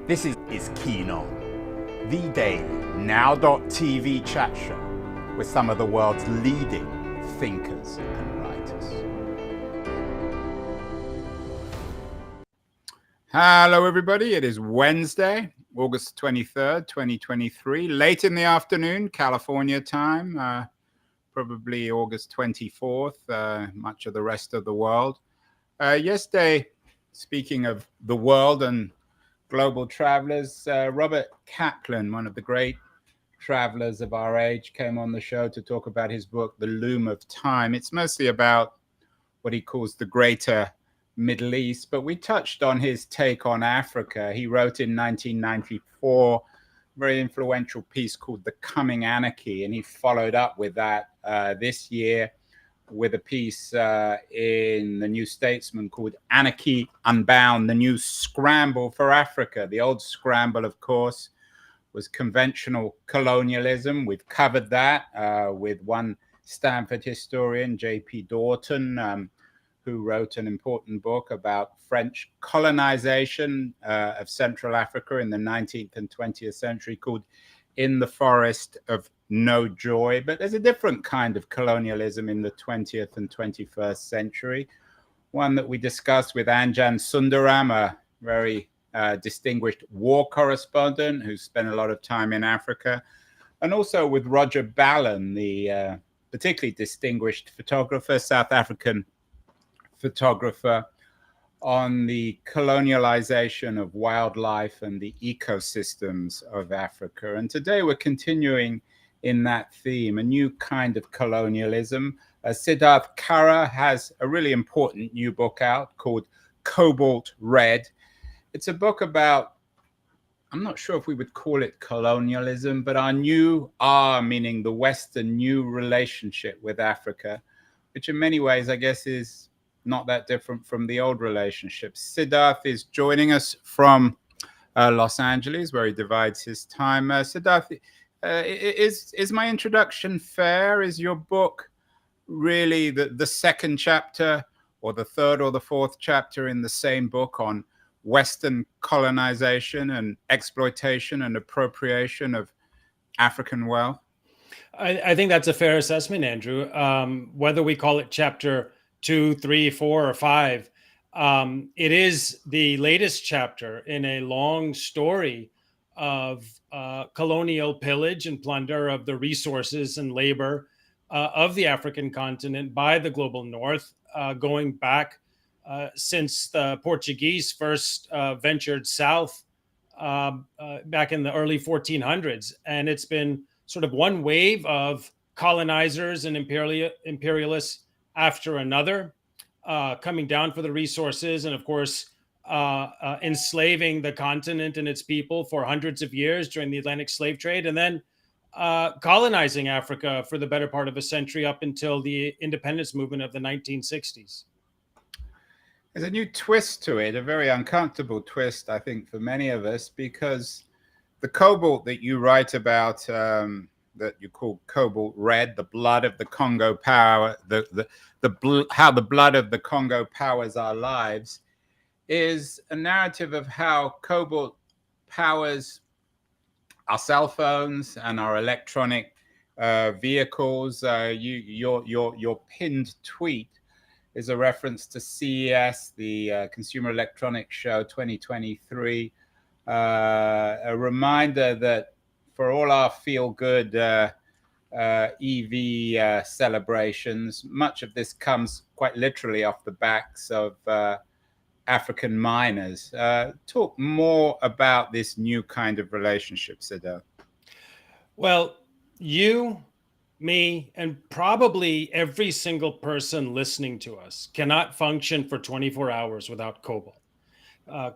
This is Keen On, the daily now.tv chat show with some of the world's leading thinkers and writers. Hello everybody, it is Wednesday, August 23rd, 2023, late in the afternoon, California time, probably August 24th, much of the rest of the world. Yesterday, speaking of the world and global travelers, Robert Kaplan, one of the great travelers of our age, came on the show to talk about his book, The Loom of Time. It's mostly about what he calls the greater Middle East, but we touched on his take on Africa. He wrote in 1994 a very influential piece called The Coming Anarchy, and he followed up with that this year with a piece in the New Statesman called Anarchy Unbound, the New Scramble for Africa. The old scramble, of course, was conventional colonialism. We've covered that with one Stanford historian, J.P. Dorton, who wrote an important book about French colonization of Central Africa in the 19th and 20th century called In the Forest of No Joy. But there's a different kind of colonialism in the 20th and 21st century, one that we discussed with Anjan Sundaram, a very distinguished war correspondent who spent a lot of time in Africa, and also with Roger Ballen, the particularly distinguished photographer, South African photographer, on the colonialization of wildlife and the ecosystems of Africa. And today we're continuing in that theme, a new kind of colonialism. Siddharth Kara has a really important new book out called COBALT Red. It's a book about, I'm not sure if we would call it colonialism, but our meaning the Western new relationship with Africa, which in many ways, I guess, is not that different from the old relationships. Siddharth is joining us from Los Angeles, where he divides his time. Siddharth, is my introduction fair? Is your book really the second chapter or the third or the fourth chapter in the same book on Western colonization and exploitation and appropriation of African wealth? I think that's a fair assessment, Andrew. Whether we call it chapter 2, 3, 4, or 5, it is the latest chapter in a long story of colonial pillage and plunder of the resources and labor of the African continent by the global north, going back since the Portuguese first ventured south back in the early 1400s. And it's been sort of one wave of colonizers and imperialists after another, coming down for the resources and, of course, enslaving the continent and its people for hundreds of years during the Atlantic slave trade, and then colonizing Africa for the better part of a century up until the independence movement of the 1960s. There's a new twist to it, a very uncomfortable twist, I think, for many of us, because the cobalt that you write about, that you call COBALT Red, the blood of the Congo power, how the blood of the Congo powers our lives, is a narrative of how cobalt powers our cell phones and our electronic vehicles. Your pinned tweet is a reference to CES, the Consumer Electronics Show 2023, a reminder that for all our feel-good EV celebrations, much of this comes quite literally off the backs of African miners. Talk more about this new kind of relationship, Siddharth. Well, you, me, and probably every single person listening to us cannot function for 24 hours without cobalt.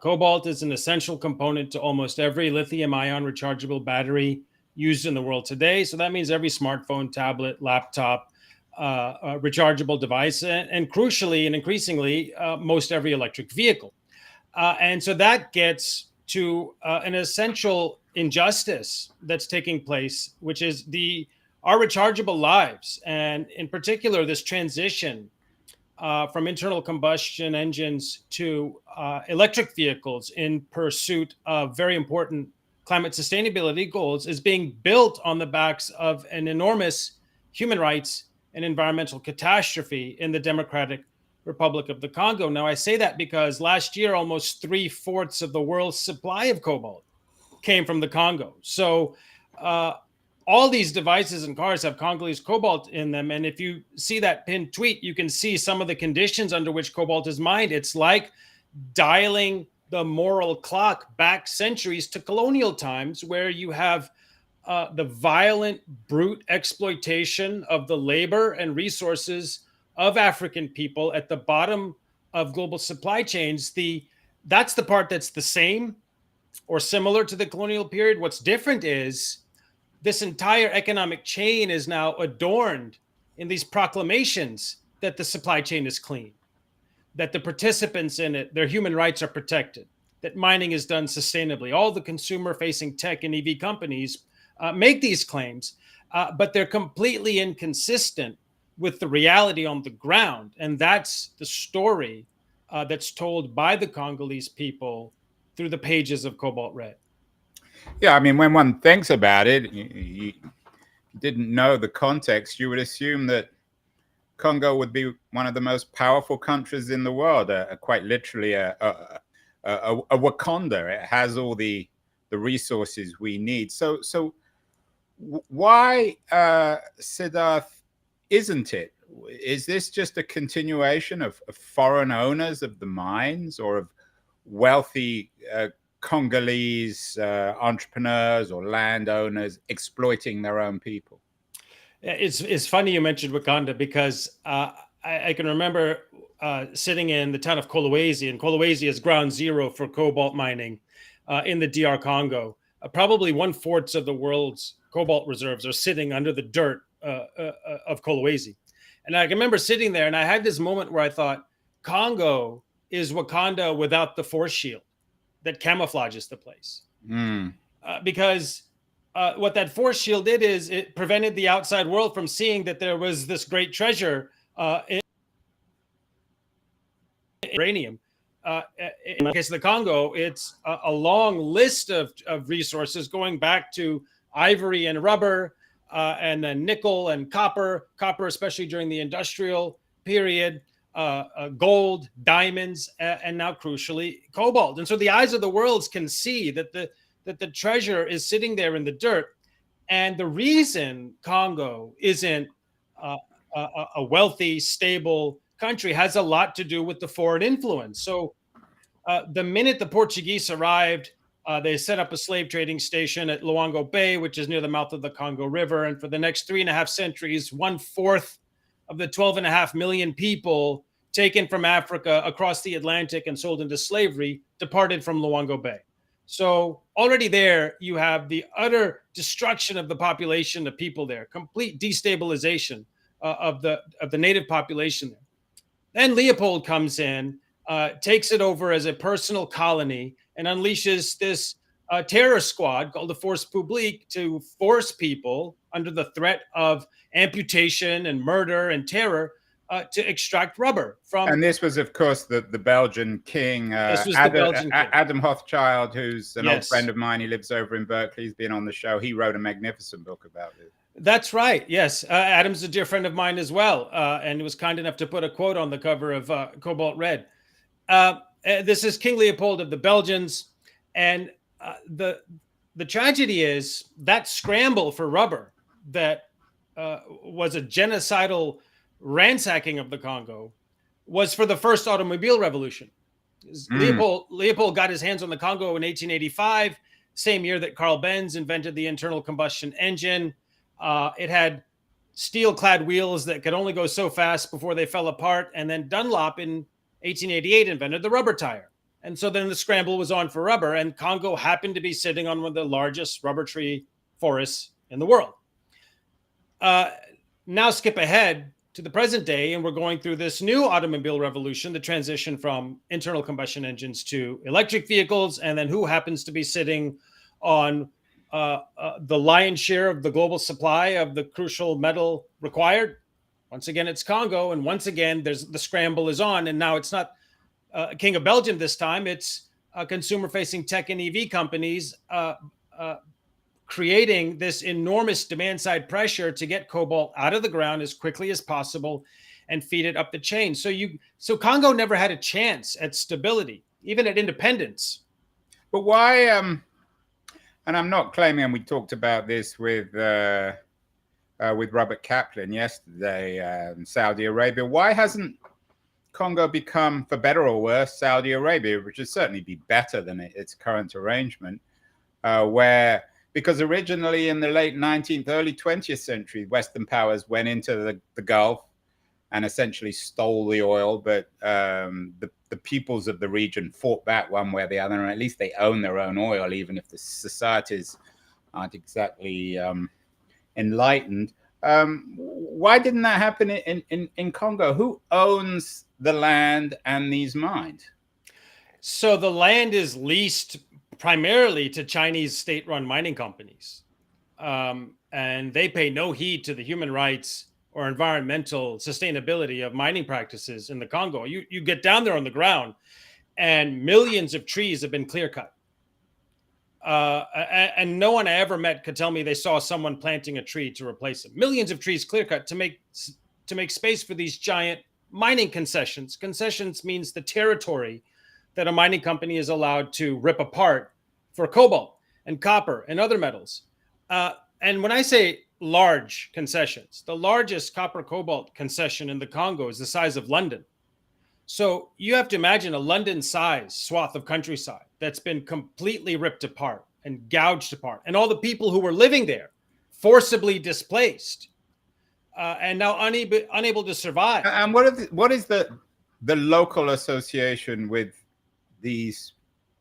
Cobalt is an essential component to almost every lithium-ion rechargeable battery used in the world today. So that means every smartphone, tablet, laptop, rechargeable device, and crucially and increasingly, most every electric vehicle. And so that gets to an essential injustice that's taking place, which is our rechargeable lives. And in particular, this transition from internal combustion engines to electric vehicles in pursuit of very important climate sustainability goals is being built on the backs of an enormous human rights and environmental catastrophe in the Democratic Republic of the Congo. Now, I say that because last year, almost 3/4 of the world's supply of cobalt came from the Congo. So all these devices and cars have Congolese cobalt in them. And if you see that pinned tweet, you can see some of the conditions under which cobalt is mined. It's like dialing the moral clock back centuries to colonial times, where you have the violent, brute exploitation of the labor and resources of African people at the bottom of global supply chains. That's the part that's the same or similar to the colonial period. What's different is this entire economic chain is now adorned in these proclamations that the supply chain is clean, that the participants in it, their human rights are protected, that mining is done sustainably. All the consumer-facing tech and EV companies make these claims, but they're completely inconsistent with the reality on the ground. And that's the story that's told by the Congolese people through the pages of Cobalt Red. Yeah, I mean, when one thinks about it, you didn't know the context, you would assume that Congo would be one of the most powerful countries in the world, quite literally a Wakanda. It has all the resources we need. So why, Siddharth, isn't it? Is this just a continuation of foreign owners of the mines, or of wealthy Congolese entrepreneurs or landowners exploiting their own people? It's funny you mentioned Wakanda, because I can remember sitting in the town of Kolwezi, and Kolwezi is ground zero for cobalt mining in the DR Congo. Probably 1/4 of the world's cobalt reserves are sitting under the dirt of Kolwezi. And I can remember sitting there, and I had this moment where I thought, Congo is Wakanda without the force shield that camouflages the place. Because what that force shield did is it prevented the outside world from seeing that there was this great treasure in uranium. In the case of the Congo, it's a long list of resources going back to ivory and rubber, and then nickel and copper, especially during the industrial period, gold, diamonds, and now crucially cobalt. And so the eyes of the world can see that the treasure is sitting there in the dirt. And the reason Congo isn't a wealthy, stable country has a lot to do with the foreign influence. So the minute the Portuguese arrived, they set up a slave trading station at Luango Bay, which is near the mouth of the Congo River. And for the next 3.5 centuries, 1/4 of the 12.5 million people taken from Africa across the Atlantic and sold into slavery departed from Luango Bay. So already there, you have the utter destruction of the population of people there, complete destabilization of the native population there. Then Leopold comes in, takes it over as a personal colony, and unleashes this terror squad called the Force Publique to force people under the threat of amputation and murder and terror to extract rubber from. And this was, of course, the Belgian king, Adam Hochschild, who's an old friend of mine. He lives over in Berkeley. He's been on the show. He wrote a magnificent book about it. That's right. Yes. Adam's a dear friend of mine as well. And he was kind enough to put a quote on the cover of Cobalt Red. This is King Leopold of the Belgians. And the tragedy is that scramble for rubber that was a genocidal ransacking of the Congo was for the first automobile revolution. Leopold got his hands on the Congo in 1885, same year that Carl Benz invented the internal combustion engine. It had steel-clad wheels that could only go so fast before they fell apart. And then Dunlop in 1888 invented the rubber tire. And so then the scramble was on for rubber, and Congo happened to be sitting on one of the largest rubber tree forests in the world. Now skip ahead to the present day, and we're going through this new automobile revolution, the transition from internal combustion engines to electric vehicles. And then who happens to be sitting on the lion's share of the global supply of the crucial metal required? Once again, it's Congo. And once again, the scramble is on. And now it's not King of Belgium this time. It's consumer-facing tech and EV companies creating this enormous demand-side pressure to get cobalt out of the ground as quickly as possible and feed it up the chain. So Congo never had a chance at stability, even at independence. But why? And I'm not claiming. And we talked about this with Robert Kaplan yesterday. Saudi Arabia. Why hasn't Congo become, for better or worse, Saudi Arabia, which would certainly be better than its current arrangement, because originally in the late 19th, early 20th century, Western powers went into the Gulf and essentially stole the oil, but the peoples of the region fought back one way or the other, and at least they own their own oil, even if the societies aren't exactly enlightened. Why didn't that happen in Congo? Who owns the land and these mines? So the land is leased primarily to Chinese state-run mining companies. And they pay no heed to the human rights or environmental sustainability of mining practices in the Congo. You get down there on the ground and millions of trees have been clear-cut. And no one I ever met could tell me they saw someone planting a tree to replace it. Millions of trees clear-cut to make space for these giant mining concessions. Concessions means the territory that a mining company is allowed to rip apart for cobalt and copper and other metals. And when I say large concessions, the largest copper cobalt concession in the Congo is the size of London. So you have to imagine a London-sized swath of countryside that's been completely ripped apart and gouged apart, and all the people who were living there forcibly displaced and now unable to survive. And what is the local association with these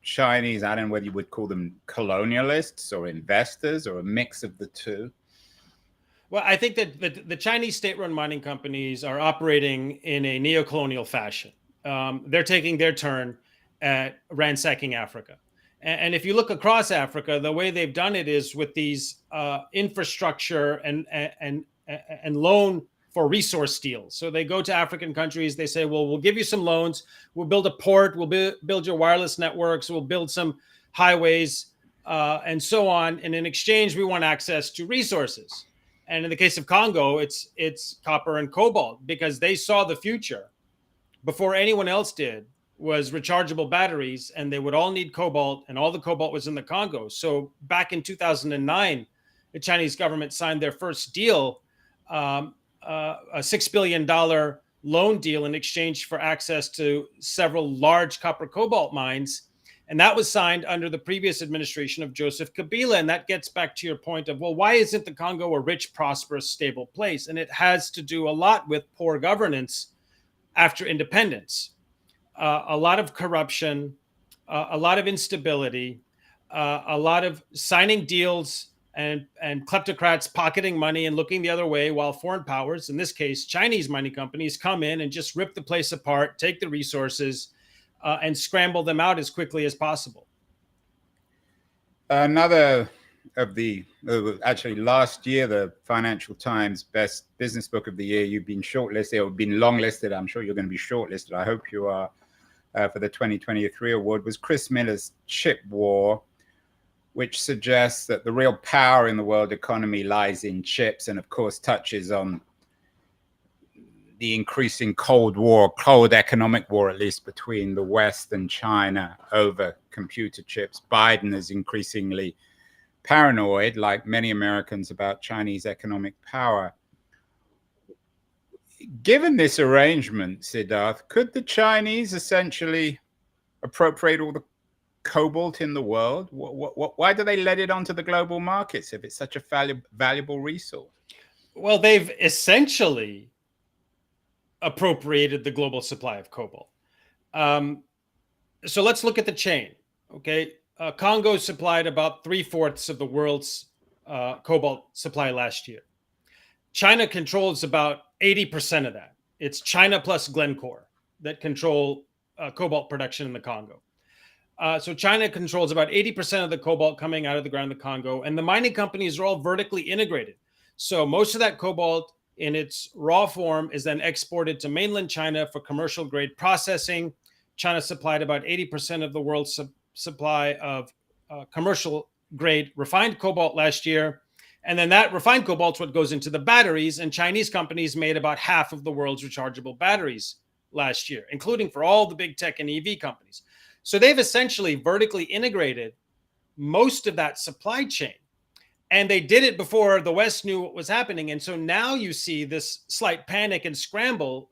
Chinese? I don't know whether you would call them colonialists or investors or a mix of the two. Well, I think that the Chinese state-run mining companies are operating in a neo-colonial fashion. They're taking their turn at ransacking Africa. And if you look across Africa, the way they've done it is with these infrastructure and loan for resource deals. So they go to African countries, they say, well, we'll give you some loans, we'll build a port, we'll build your wireless networks, we'll build some highways, and so on. And in exchange, we want access to resources. And in the case of Congo, it's copper and cobalt, because they saw the future before anyone else did, was rechargeable batteries, and they would all need cobalt, and all the cobalt was in the Congo. So back in 2009, the Chinese government signed their first deal, a $6 billion loan deal in exchange for access to several large copper cobalt mines. And that was signed under the previous administration of Joseph Kabila. And that gets back to your point of, well, why isn't the Congo a rich, prosperous, stable place? And it has to do a lot with poor governance after independence. A lot of corruption, a lot of instability, a lot of signing deals and kleptocrats pocketing money and looking the other way, while foreign powers, in this case, Chinese mining companies, come in and just rip the place apart, take the resources, and scramble them out as quickly as possible. Another of the, actually last year, the Financial Times Best Business Book of the Year, you've been shortlisted, or been longlisted. I'm sure you're going to be shortlisted. I hope you are, for the 2023 award, was Chris Miller's Chip War, which suggests that the real power in the world economy lies in chips, and of course touches on the increasing cold economic war, at least, between the West and China over computer chips. Biden is increasingly paranoid, like many Americans, about Chinese economic power. Given this arrangement, Siddharth, could the Chinese essentially appropriate all the cobalt in the world? Why do they let it onto the global markets if it's such a valuable resource? Well, they've essentially appropriated the global supply of cobalt. So let's look at the chain. Okay, Congo supplied about 3/4 of the world's cobalt supply last year. China controls about 80% of that. It's China plus Glencore that control cobalt production in the Congo. So China controls about 80% of the cobalt coming out of the ground in the Congo, and the mining companies are all vertically integrated. So most of that cobalt in its raw form is then exported to mainland China for commercial grade processing. China supplied about 80% of the world's supply of commercial grade refined cobalt last year. And then that refined cobalt is what goes into the batteries. And Chinese companies made about half of the world's rechargeable batteries last year, including for all the big tech and EV companies. So they've essentially vertically integrated most of that supply chain. And they did it before the West knew what was happening. And so now you see this slight panic and scramble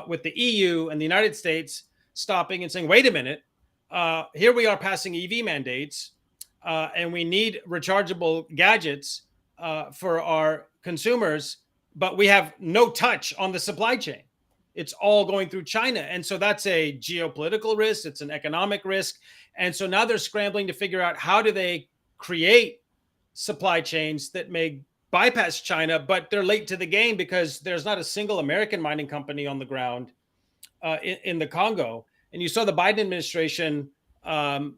with the EU and the United States stopping and saying, wait a minute, here we are passing EV mandates, and we need rechargeable gadgets for our consumers, but we have no touch on the supply chain. It's all going through China. And so that's a geopolitical risk. It's an economic risk. And so now they're scrambling to figure out how do they create supply chains that may bypass China, but they're late to the game because there's not a single American mining company on the ground in the Congo. And you saw the Biden administration 5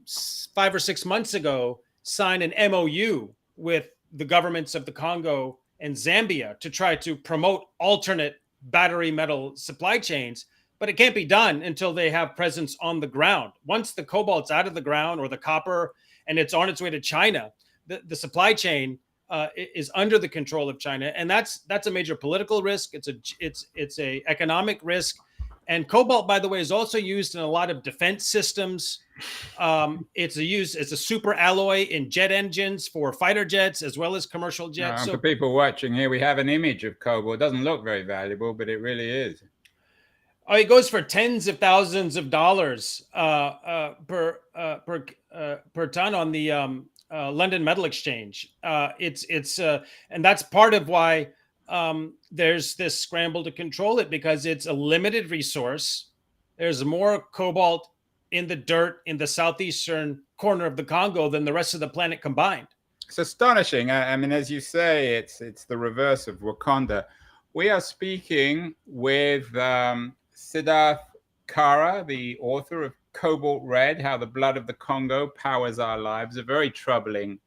or 6 months ago sign an MOU with the governments of the Congo and Zambia to try to promote alternate battery metal supply chains, but it can't be done until they have presence on the ground. Once the cobalt's out of the ground or the copper and it's on its way to China, the supply chain is under the control of China, and that's a major political risk. It's a economic risk, and cobalt, by the way, is also used in a lot of defense systems. It's a super alloy in jet engines for fighter jets as well as commercial jets. So for people watching here, we have an image of cobalt. It doesn't look very valuable, but it really is. Oh, it goes for tens of thousands of dollars per ton on the London Metal Exchange. And that's part of why there's this scramble to control it, because it's a limited resource. There's more cobalt in the dirt in the southeastern corner of the Congo than the rest of the planet combined. It's astonishing. I mean, as you say, it's the reverse of Wakanda. We are speaking with Siddharth Kara, the author of Cobalt Red, How the Blood of the Congo Powers Our Lives, a very troubling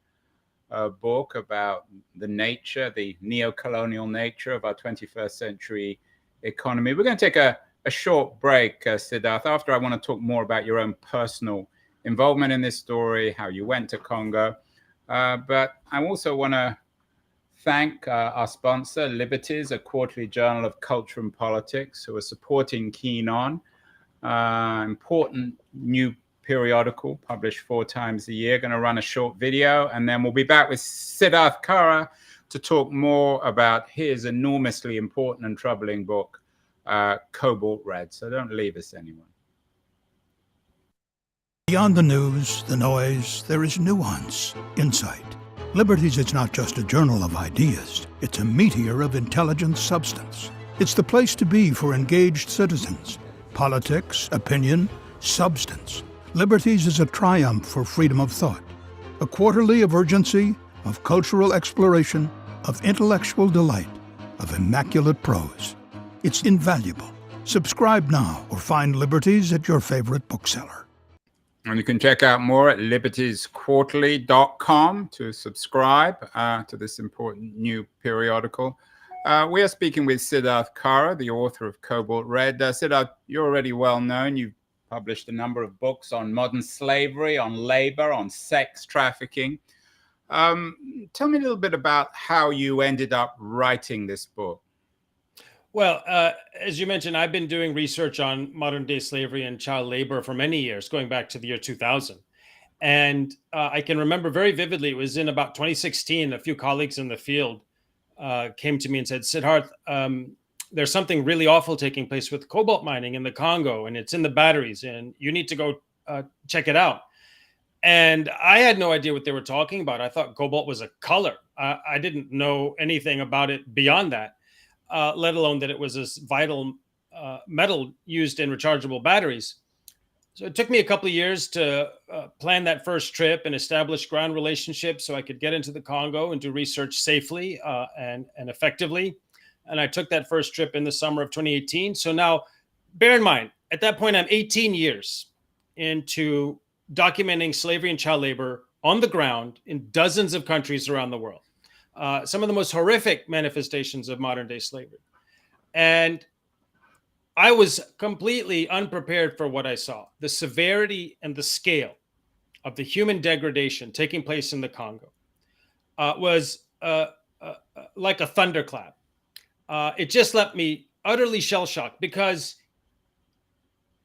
book about the nature, the neo-colonial nature of our 21st century economy. We're going to take a short break, Siddharth. After, I want to talk more about your own personal involvement in this story, how you went to Congo. But I also want to thank our sponsor, Liberties, a quarterly journal of culture and politics, who are supporting Keen On. Important new periodical published 4 times a year. Going to run a short video, and then we'll be back with Siddharth Kara to talk more about his enormously important and troubling book, Cobalt Red. So don't leave us, anyone. Beyond the news, the noise, there is nuance, insight. Liberties is not just a journal of ideas. It's a meteor of intelligent substance. It's the place to be for engaged citizens. Politics, opinion, substance. Liberties is a triumph for freedom of thought. A quarterly of urgency, of cultural exploration, of intellectual delight, of immaculate prose. It's invaluable. Subscribe now or find Liberties at your favorite bookseller. And you can check out more at libertiesquarterly.com to subscribe to this important new periodical. We are speaking with Siddharth Kara, the author of Cobalt Red. Siddharth, you're already well known. You've published a number of books on modern slavery, on labor, on sex trafficking. Tell me a little bit about how you ended up writing this book. Well, as you mentioned, I've been doing research on modern day slavery and child labor for many years, going back to the year 2000. And I can remember very vividly, it was in about 2016, a few colleagues in the field came to me and said, Siddharth, there's something really awful taking place with cobalt mining in the Congo, and it's in the batteries, and you need to go check it out. And I had no idea what they were talking about. I thought cobalt was a color. I didn't know anything about it beyond that. Let alone that it was this vital metal used in rechargeable batteries. So it took me a couple of years to plan that first trip and establish ground relationships so I could get into the Congo and do research safely and effectively. And I took that first trip in the summer of 2018. So now, bear in mind, at that point, I'm 18 years into documenting slavery and child labor on the ground in dozens of countries around the world. some of the most horrific manifestations of modern day slavery. And I was completely unprepared for what I saw. The severity and the scale of the human degradation taking place in the Congo was like a thunderclap. It just left me utterly shell-shocked, because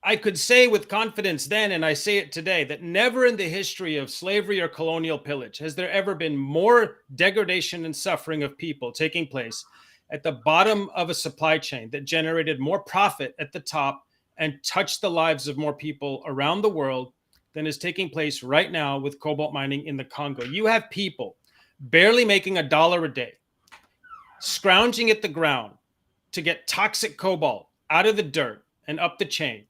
I could say with confidence then, and I say it today, that never in the history of slavery or colonial pillage has there ever been more degradation and suffering of people taking place at the bottom of a supply chain that generated more profit at the top and touched the lives of more people around the world than is taking place right now with cobalt mining in the Congo. You have people barely making $1 a day, scrounging at the ground to get toxic cobalt out of the dirt and up the chain,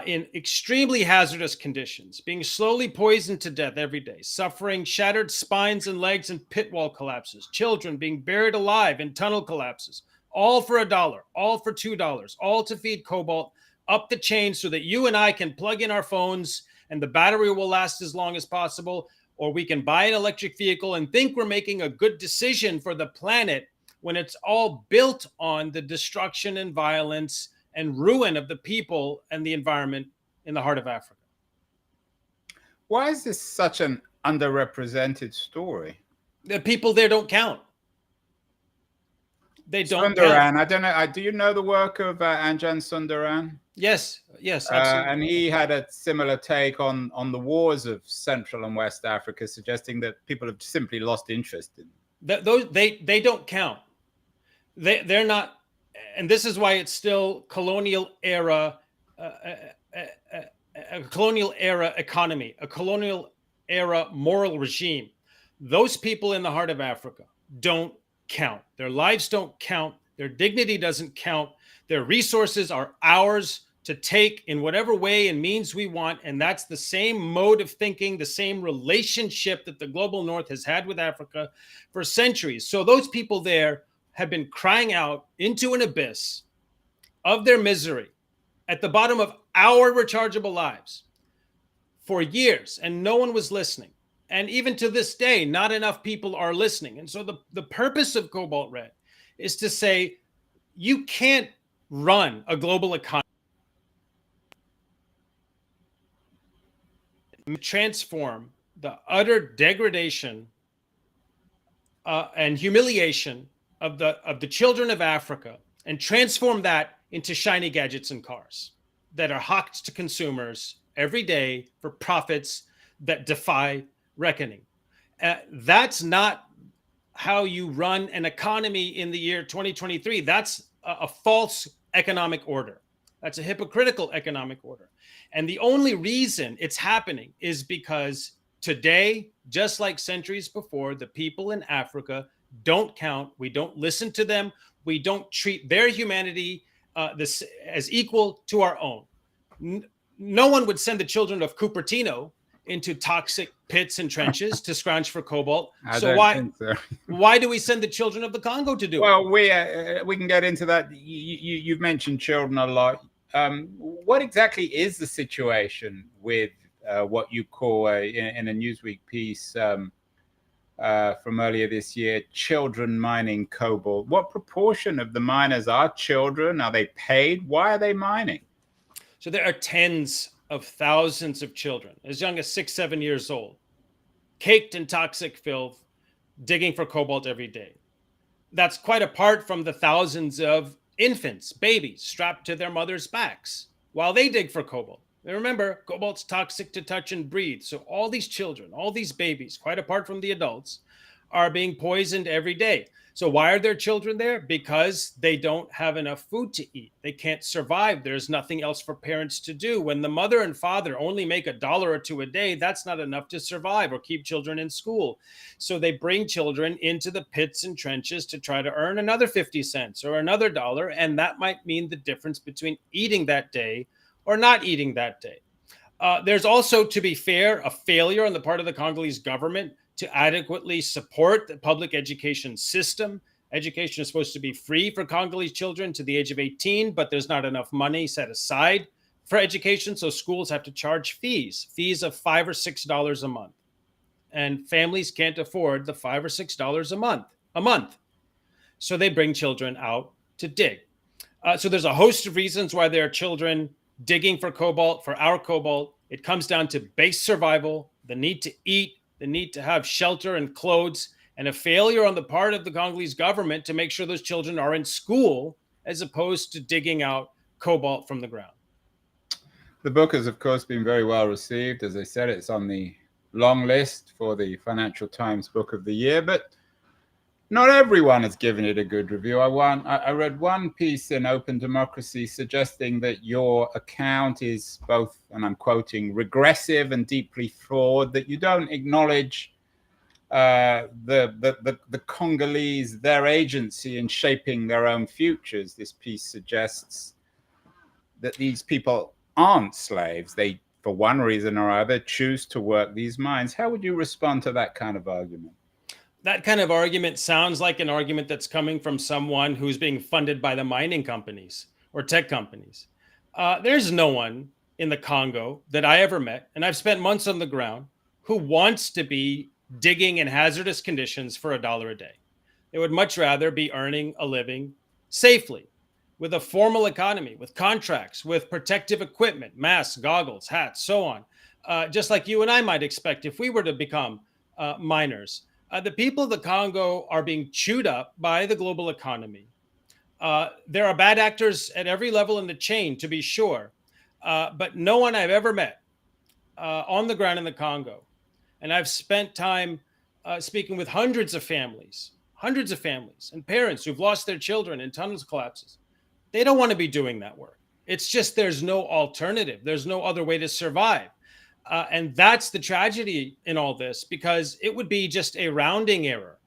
in extremely hazardous conditions, being slowly poisoned to death every day, suffering shattered spines and legs and pit wall collapses, children being buried alive in tunnel collapses, all for $1, all for $2, all to feed cobalt up the chain so that you and I can plug in our phones and the battery will last as long as possible, or we can buy an electric vehicle and think we're making a good decision for the planet when it's all built on the destruction and violence and ruin of the people and the environment in the heart of Africa. Why is this such an underrepresented story? The people there don't count. They don't Sundaram, count. I don't know. Do you know the work of Anjan Sundaram? Yes, absolutely. And he had a similar take on the wars of Central and West Africa, suggesting that people have simply lost interest in They don't count. They're not. And this is why it's still colonial era, a colonial era economy, a colonial era moral regime. Those people in the heart of Africa don't count. Their lives don't count. Their dignity doesn't count. Their resources are ours to take in whatever way and means we want. And that's the same mode of thinking, the same relationship that the global North has had with Africa for centuries. So those people there have been crying out into an abyss of their misery at the bottom of our rechargeable lives for years, and no one was listening. And even to this day, not enough people are listening. And so the purpose of Cobalt Red is to say, you can't run a global economy, transform the utter degradation and humiliation of the children of Africa, and transform that into shiny gadgets and cars that are hawked to consumers every day for profits that defy reckoning. That's not how you run an economy in the year 2023. That's a false economic order. That's a hypocritical economic order. And the only reason it's happening is because today, just like centuries before, the people in Africa don't count. We don't listen to them. We don't treat their humanity as equal to our own. No one would send the children of Cupertino into toxic pits and trenches to scrounge for cobalt. So why do we send the children of the Congo to do it? Well, we can get into that. You've mentioned children a lot. What exactly is the situation with what you call in a Newsweek piece from earlier this year, children mining cobalt? What proportion of the miners are children? Are they paid? Why are they mining? So there are tens of thousands of children as young as 6, 7 years old, caked in toxic filth, digging for cobalt every day. That's quite apart from the thousands of infants, babies, strapped to their mothers' backs while they dig for cobalt. And remember, cobalt's toxic to touch and breathe. So all these children, all these babies, quite apart from the adults, are being poisoned every day. So why are there children there? Because they don't have enough food to eat. They can't survive. There's nothing else for parents to do. When the mother and father only make $1 or $2 a day, that's not enough to survive or keep children in school. So they bring children into the pits and trenches to try to earn another 50 cents or another $1. And that might mean the difference between eating that day or not eating that day. There's also, to be fair, a failure on the part of the Congolese government to adequately support the public education system. Education is supposed to be free for Congolese children to the age of 18, but there's not enough money set aside for education, so schools have to charge fees of $5 or $6 a month. and families can't afford the $5 or $6 a month. So they bring children out to dig. So there's a host of reasons why there are children digging for cobalt, for our cobalt. It comes down to base survival, the need to eat, the need to have shelter and clothes, and a failure on the part of the Congolese government to make sure those children are in school as opposed to digging out cobalt from the ground. The book has, of course, been very well received. As I said, it's on the long list for the Financial Times Book of the Year, but not everyone has given it a good review. I read one piece in Open Democracy suggesting that your account is both, and I'm quoting, regressive and deeply flawed, that you don't acknowledge the Congolese, their agency in shaping their own futures. This piece suggests that these people aren't slaves. They, for one reason or other, choose to work these mines. How would you respond to that kind of argument? That kind of argument sounds like an argument that's coming from someone who's being funded by the mining companies or tech companies. There's no one in the Congo that I ever met, and I've spent months on the ground, who wants to be digging in hazardous conditions for $1 a day. They would much rather be earning a living safely, with a formal economy, with contracts, with protective equipment, masks, goggles, hats, so on, just like you and I might expect if we were to become miners. The people of the Congo are being chewed up by the global economy. There are bad actors at every level in the chain, to be sure, but no one I've ever met on the ground in the Congo. And I've spent time speaking with hundreds of families and parents who've lost their children in tunnel collapses. They don't want to be doing that work. It's just there's no alternative. There's no other way to survive. And that's the tragedy in all this, because it would be just a rounding error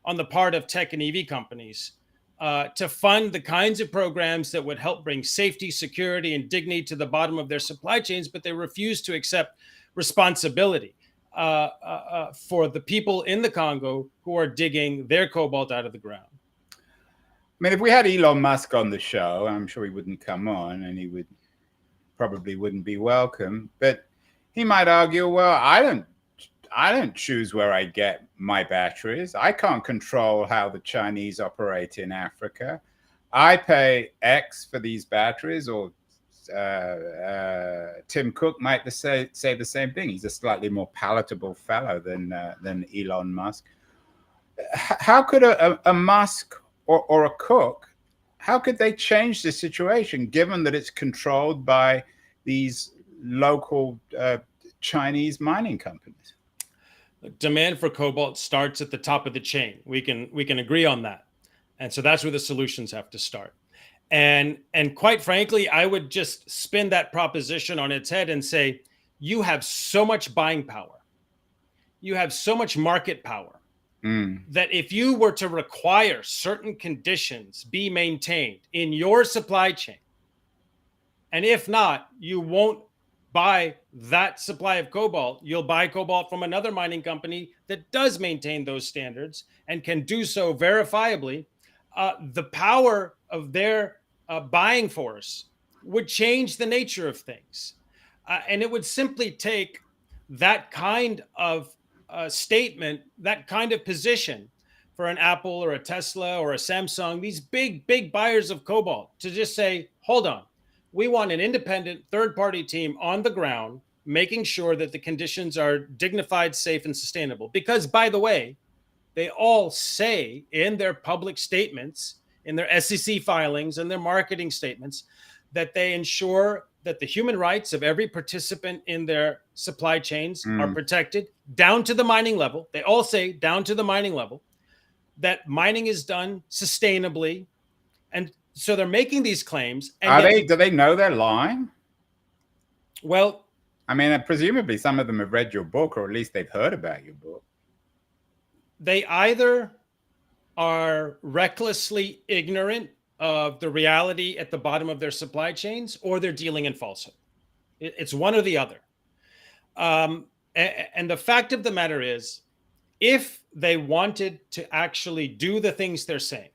on the part of tech and EV companies to fund the kinds of programs that would help bring safety, security, and dignity to the bottom of their supply chains, but they refuse to accept responsibility for the people in the Congo who are digging their cobalt out of the ground. I mean, if we had Elon Musk on the show, I'm sure he wouldn't come on, and he probably wouldn't be welcome, but he might argue, well, I don't choose where I get my batteries. I can't control how the Chinese operate in Africa. I pay X for these batteries, or Tim Cook might say the same thing. He's a slightly more palatable fellow than Elon Musk. How could a Musk or a Cook, how could they change the situation, given that it's controlled by these local Chinese mining companies? Demand for cobalt starts at the top of the chain. We can agree on that. And so that's where the solutions have to start. And quite frankly, I would just spin that proposition on its head and say, you have so much buying power. You have so much market power that if you were to require certain conditions be maintained in your supply chain, and if not, you won't buy that supply of cobalt. You'll buy cobalt from another mining company that does maintain those standards and can do so verifiably. The power of their buying force would change the nature of things. And it would simply take that kind of statement, that kind of position for an Apple or a Tesla or a Samsung, these big buyers of cobalt, to just say, hold on. We want an independent third-party team on the ground, making sure that the conditions are dignified, safe, and sustainable. Because, by the way, they all say in their public statements, in their SEC filings and their marketing statements, that they ensure that the human rights of every participant in their supply chains are protected down to the mining level. They all say down to the mining level, that mining is done sustainably. And so they're making these claims. And do they know they're lying? Well, I mean, presumably some of them have read your book, or at least they've heard about your book. They either are recklessly ignorant of the reality at the bottom of their supply chains, or they're dealing in falsehood. It's one or the other. And the fact of the matter is, if they wanted to actually do the things they're saying,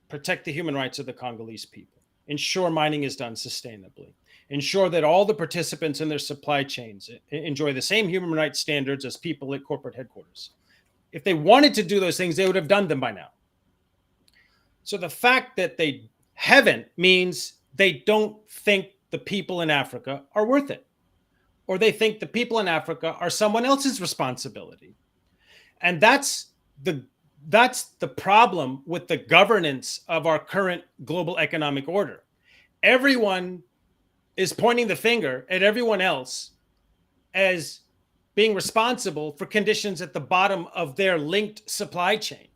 protect the human rights of the Congolese people, ensure mining is done sustainably, ensure that all the participants in their supply chains enjoy the same human rights standards as people at corporate headquarters. If they wanted to do those things, they would have done them by now. So the fact that they haven't means they don't think the people in Africa are worth it, or they think the people in Africa are someone else's responsibility. And that's the problem with the governance of our current global economic order. Everyone is pointing the finger at everyone else as being responsible for conditions at the bottom of their linked supply chain.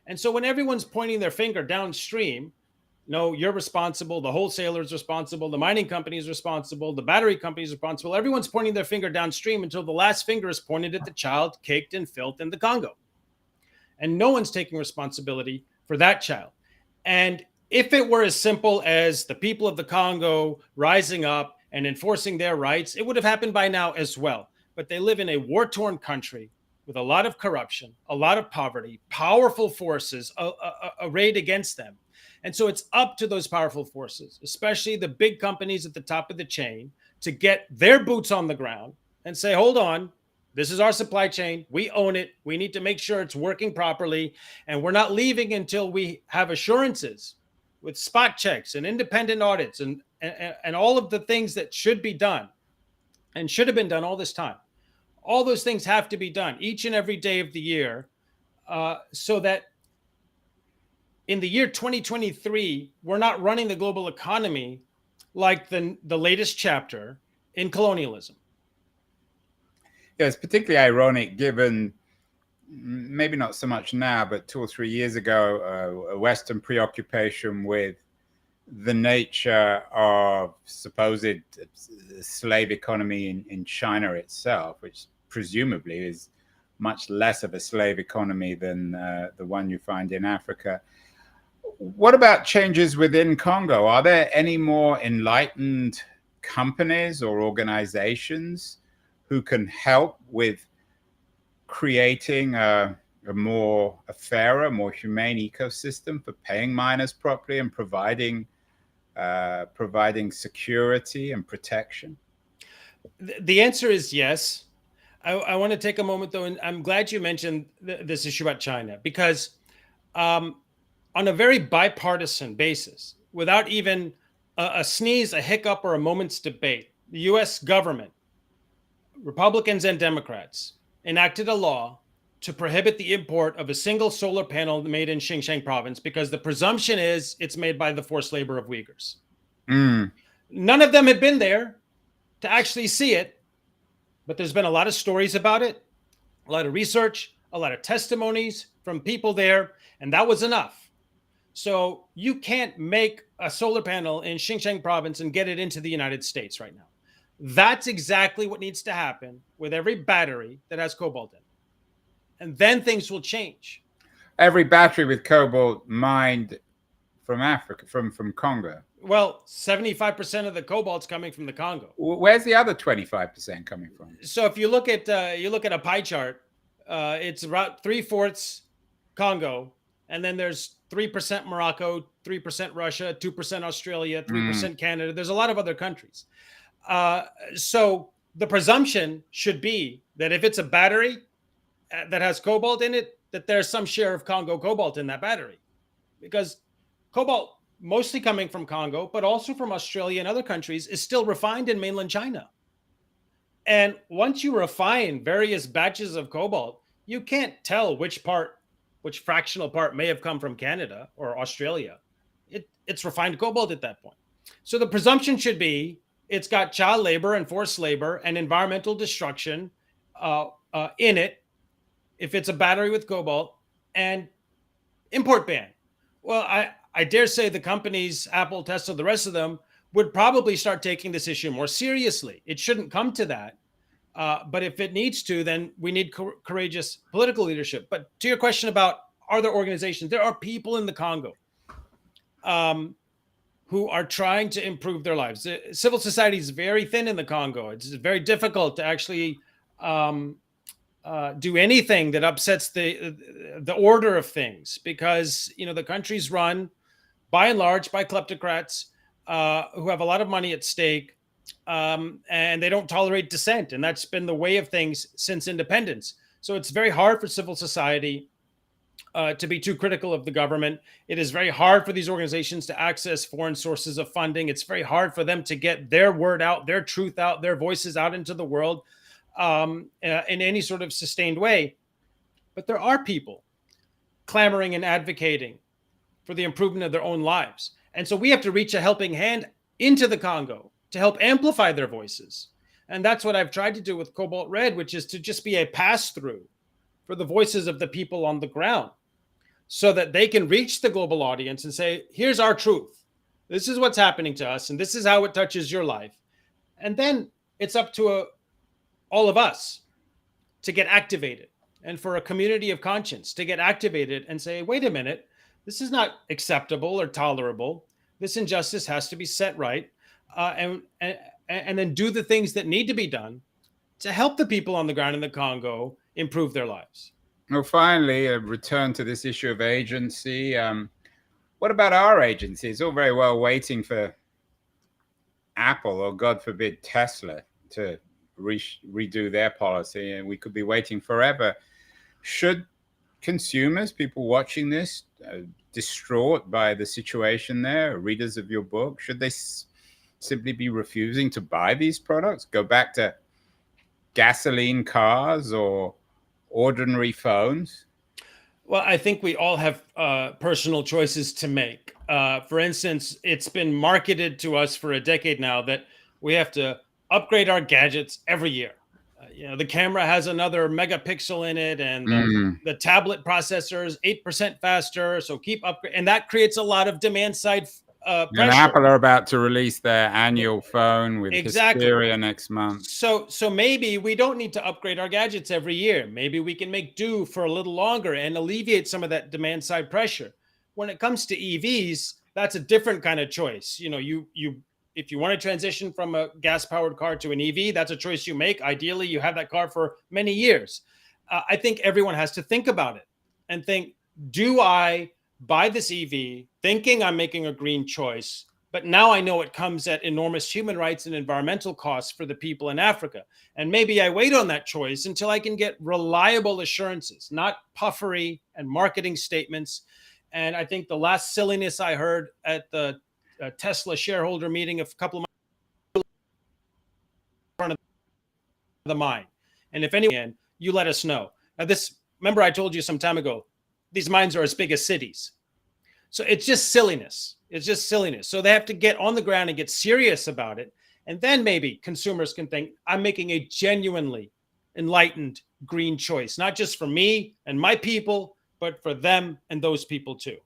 And so when everyone's pointing their finger downstream, no, you're responsible, the wholesaler is responsible, the mining company is responsible, the battery company is responsible, everyone's pointing their finger downstream until the last finger is pointed at the child caked in filth in the Congo. And no one's taking responsibility for that child. And if it were as simple as the people of the Congo rising up and enforcing their rights, it would have happened by now as well. But they live in a war-torn country with a lot of corruption, a lot of poverty, powerful forces arrayed against them. And so it's up to those powerful forces, especially the big companies at the top of the chain, to get their boots on the ground and say, hold on, this is our supply chain. We own it. We need to make sure it's working properly. And we're not leaving until we have assurances with spot checks and independent audits and all of the things that should be done and should have been done all this time. All those things have to be done each and every day of the year, so that in the year 2023, we're not running the global economy like the latest chapter in colonialism. Yeah, it's particularly ironic given, maybe not so much now, but 2 or 3 years ago, a Western preoccupation with the nature of supposed slave economy in China itself, which presumably is much less of a slave economy than the one you find in Africa. What about changes within Congo? Are there any more enlightened companies or organizations who can help with creating a fairer, more humane ecosystem for paying miners properly and providing security and protection? The answer is yes. I want to take a moment, though, and I'm glad you mentioned this issue about China, because on a very bipartisan basis, without even a sneeze, a hiccup, or a moment's debate, the U.S. government, Republicans and Democrats, enacted a law to prohibit the import of a single solar panel made in Xinjiang province, because the presumption is it's made by the forced labor of Uyghurs. None of them had been there to actually see it, but there's been a lot of stories about it, a lot of research, a lot of testimonies from people there, and that was enough. So you can't make a solar panel in Xinjiang province and get it into the United States right now. That's exactly what needs to happen with every battery that has cobalt in it. And then things will change. Every battery with cobalt mined from Africa, from Congo. Well, 75% of the cobalt's coming from the Congo. Where's the other 25% coming from? So if you look at a pie chart, it's about 3/4 Congo, and then there's 3% Morocco, 3% Russia, 2% Australia, 3% Canada. There's a lot of other countries. So the presumption should be that if it's a battery that has cobalt in it, that there's some share of Congo cobalt in that battery, because cobalt, mostly coming from Congo, but also from Australia and other countries, is still refined in mainland China. And once you refine various batches of cobalt, you can't tell which fractional part may have come from Canada or Australia. It's refined cobalt at that point. So the presumption should be it's got child labor and forced labor and environmental destruction in it, if it's a battery with cobalt, and import ban. Well, I dare say the companies, Apple, Tesla, the rest of them, would probably start taking this issue more seriously. It shouldn't come to that. But if it needs to, then we need courageous political leadership. But to your question about are there organizations, there are people in the Congo who are trying to improve their lives. Civil society is very thin in the Congo. It's very difficult to actually do anything that upsets the order of things, because the country's run by and large by kleptocrats who have a lot of money at stake, and they don't tolerate dissent. And that's been the way of things since independence. So it's very hard for civil society to be too critical of the government. It is very hard for these organizations to access foreign sources of funding. It's very hard for them to get their word out, their truth out, their voices out into the world in any sort of sustained way. But there are people clamoring and advocating for the improvement of their own lives. And so we have to reach a helping hand into the Congo to help amplify their voices. And that's what I've tried to do with Cobalt Red, which is to just be a pass-through for the voices of the people on the ground so that they can reach the global audience and say, here's our truth. This is what's happening to us, and this is how it touches your life. And then it's up to all of us to get activated, and for a community of conscience to get activated and say, wait a minute, this is not acceptable or tolerable. This injustice has to be set right, and then do the things that need to be done to help the people on the ground in the Congo improve their lives. Well, finally, a return to this issue of agency. What about our agency? It's all very well waiting for Apple or, God forbid, Tesla to redo their policy, and we could be waiting forever. Should consumers, people watching this, distraught by the situation there, readers of your book, should they simply be refusing to buy these products, go back to gasoline cars or ordinary phones? Well, I think we all have personal choices to make. For instance, it's been marketed to us for a decade now that we have to upgrade our gadgets every year. The camera has another megapixel in it, and the tablet processor is 8% faster. So keep upgrading, and that creates a lot of demand side pressure. And Apple are about to release their annual phone with Hysteria next month. So maybe we don't need to upgrade our gadgets every year. Maybe we can make do for a little longer and alleviate some of that demand side pressure. When it comes to EVs, that's a different kind of choice. If you want to transition from a gas-powered car to an EV, that's a choice you make. Ideally, you have that car for many years. I think everyone has to think about it and think, do I buy this EV thinking I'm making a green choice, but now I know it comes at enormous human rights and environmental costs for the people in Africa. And maybe I wait on that choice until I can get reliable assurances, not puffery and marketing statements. And I think the last silliness I heard at the Tesla shareholder meeting a couple of months in front of the mine. And if anyone, you let us know. Now remember I told you some time ago, these mines are as big as cities. So it's just silliness. It's just silliness. So they have to get on the ground and get serious about it. And then maybe consumers can think, I'm making a genuinely enlightened green choice, not just for me and my people, but for them and those people too.